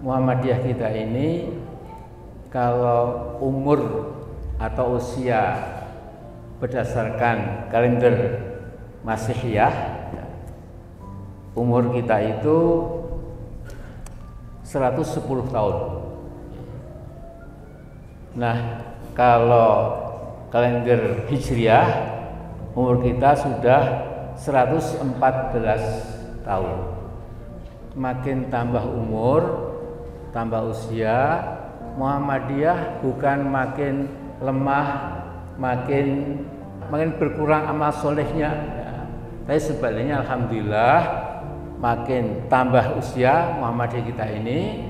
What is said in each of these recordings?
Muhammadiyah kita ini kalau umur atau usia berdasarkan kalender Masihiyah, umur kita itu 110 tahun. Nah, kalau kalender Hijriah, umur kita sudah 114 tahun. Makin tambah umur, tambah usia, Muhammadiyah bukan makin lemah, makin berkurang amal solehnya, ya. Tapi sebaliknya alhamdulillah, makin tambah usia Muhammadiyah kita ini,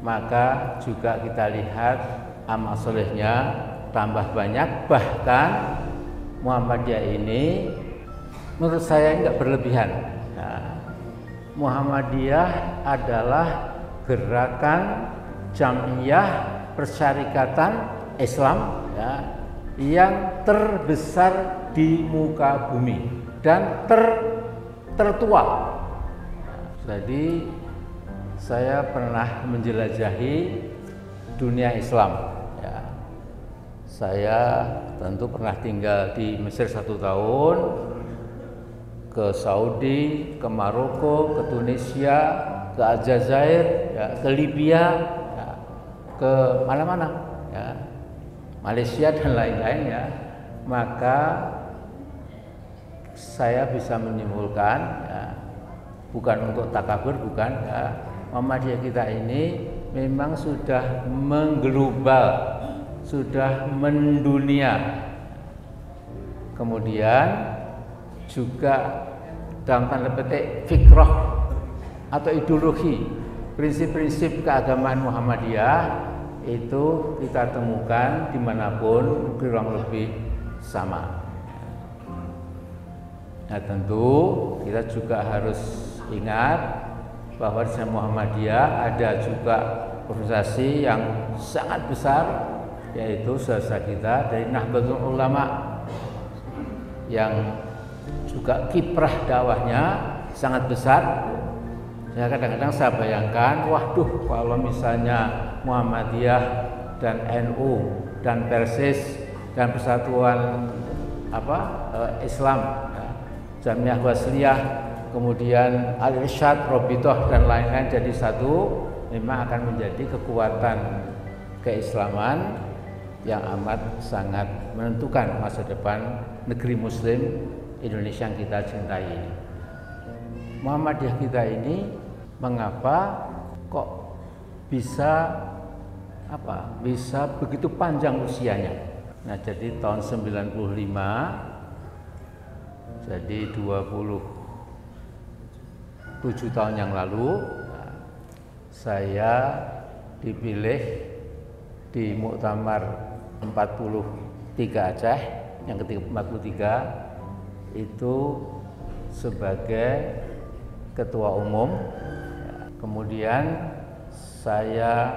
maka juga kita lihat amal solehnya tambah banyak. Bahkan Muhammadiyah ini menurut saya enggak berlebihan. Nah, Muhammadiyah adalah gerakan Jam'iyah Persyarikatan Islam, ya, yang terbesar di muka bumi dan tertua. Jadi saya pernah menjelajahi dunia Islam, ya. Saya tentu pernah tinggal di Mesir 1 tahun, ke Saudi, ke Maroko, ke Tunisia, ke Aljazair, ya, ke Libya, ya, ke mana-mana, ya, Malaysia dan lain-lain, ya. Maka saya bisa menyimpulkan, ya, bukan untuk takabur, bukan, ya, Muhammadiyah kita ini memang sudah mengglobal, sudah mendunia. Kemudian juga dalam tanda petik fikrah atau ideologi, prinsip-prinsip keagamaan Muhammadiyah itu kita temukan dimanapun kurang lebih sama. Nah, tentu kita juga harus ingat bahwa di Muhammadiyah ada juga organisasi yang sangat besar, yaitu saudara kita dari Nahdlatul Ulama, yang juga kiprah dakwahnya sangat besar. Ya, kadang-kadang saya bayangkan, waduh, kalau misalnya Muhammadiyah dan NU dan Persis dan Persatuan Islam, ya, Jamiah Wasliyah, kemudian Al-Irsyad, Robitoh dan lain-lain jadi satu, memang akan menjadi kekuatan keislaman yang amat sangat menentukan masa depan negeri Muslim Indonesia yang kita cintai ini. Muhammadiyah kita ini mengapa kok bisa begitu panjang usianya? Nah, jadi tahun 95, jadi 27 tahun yang lalu, saya dipilih di Muktamar 43 Aceh yang ke-43 itu sebagai ketua umum. Kemudian saya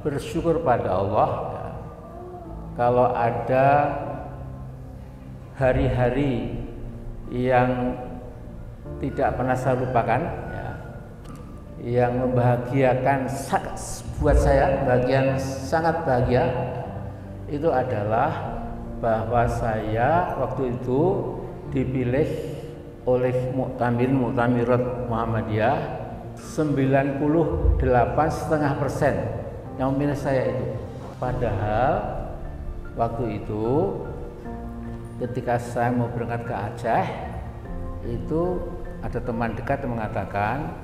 bersyukur pada Allah, ya, kalau ada hari-hari yang tidak pernah saya lupakan, ya, yang membahagiakan buat saya, bagian sangat bahagia, itu adalah bahwa saya waktu itu dipilih oleh Muktamirat Muhammadiyah 98,5% yang memilih saya itu. Padahal waktu itu ketika saya mau berangkat ke Aceh, itu ada teman dekat yang mengatakan,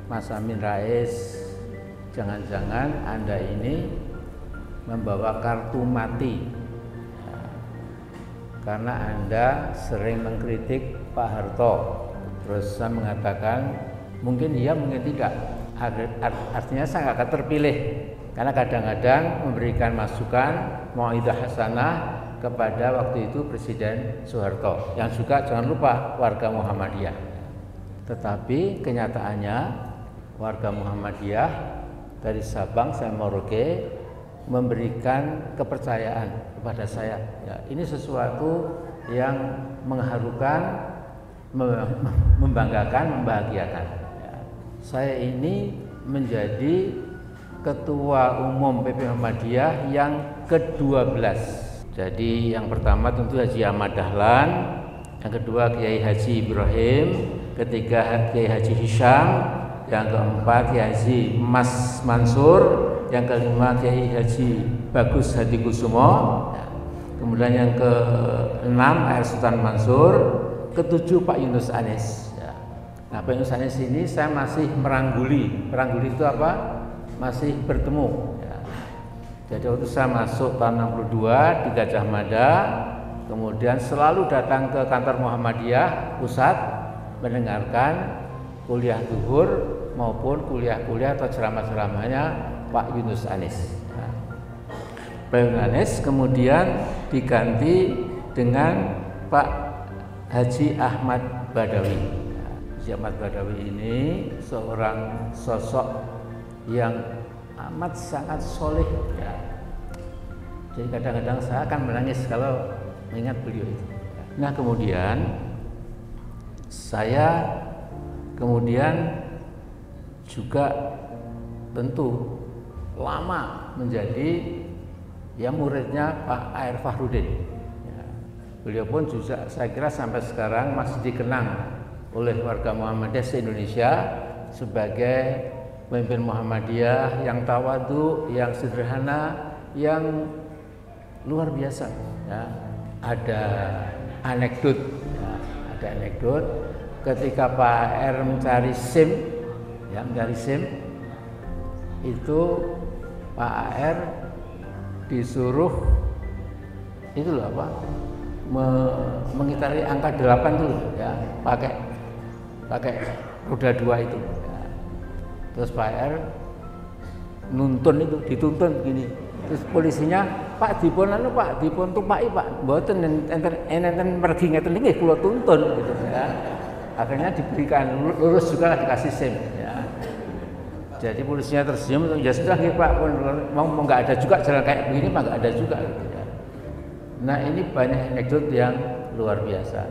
Mas Amin Rais, jangan-jangan Anda ini membawa kartu mati, ya, karena Anda sering mengkritik Pak Harto. Terus saya mengatakan, mungkin iya, mungkin tidak. Artinya saya nggak akan terpilih, karena kadang-kadang memberikan masukan mau'idhah hasanah kepada waktu itu Presiden Soeharto, yang juga jangan lupa warga Muhammadiyah. Tetapi kenyataannya warga Muhammadiyah dari Sabang sampai Merauke memberikan kepercayaan kepada saya. Ya, ini sesuatu yang mengharukan, membanggakan, membahagiakan. Ya, saya ini menjadi Ketua Umum PP Muhammadiyah yang ke-12. Jadi yang pertama tentu Haji Ahmad Dahlan, yang kedua Kiai Haji Ibrahim, ketiga Kiai Haji Hisham, yang keempat Kiai Haji Mas Mansur, yang kelima Kiai Haji Bagus Hadi Kusumo, kemudian yang keenam Air Sultan Mansur, ketujuh Pak Yunus Anis. Nah, Pak Yunus Anis ini saya masih merangguli itu apa? Masih bertemu. Jadi waktu saya masuk tahun 62 di Gajah Mada, kemudian selalu datang ke kantor Muhammadiyah pusat mendengarkan kuliah zuhur maupun kuliah-kuliah atau ceramah-ceramahnya Pak Yunus Anis. Pak Yunus Anis kemudian diganti dengan Pak Haji Ahmad Badawi. Haji Ahmad Badawi ini seorang sosok yang amat sangat soleh. Jadi kadang-kadang saya akan menangis kalau mengingat beliau itu. Nah kemudian saya juga tentu lama menjadi muridnya Pak Air Fahrudin. Beliau pun juga saya kira sampai sekarang masih dikenang oleh warga Muhammadiyah se-Indonesia sebagai pemimpin Muhammadiyah yang tawadhu, yang sederhana, yang luar biasa. Ada anekdot, ketika Pak R mencari SIM, itu Pak AR disuruh itu loh apa? Mengitari angka 8 dulu pakai roda 2 itu. Terus Pak R dituntun gini. Terus polisinya, Pak dipun tumpaki Pak, mboten enten pergi ngeten nggih kula tuntun gitu ya. Akhirnya diberikan lulus juga dikasih SIM ya. Jadi polisinya tersenyum, ya sudah nggih Pak, mau enggak ada juga jalan kayak begini mah enggak ada juga gitu ya. Nah, ini banyak anekdot yang luar biasa.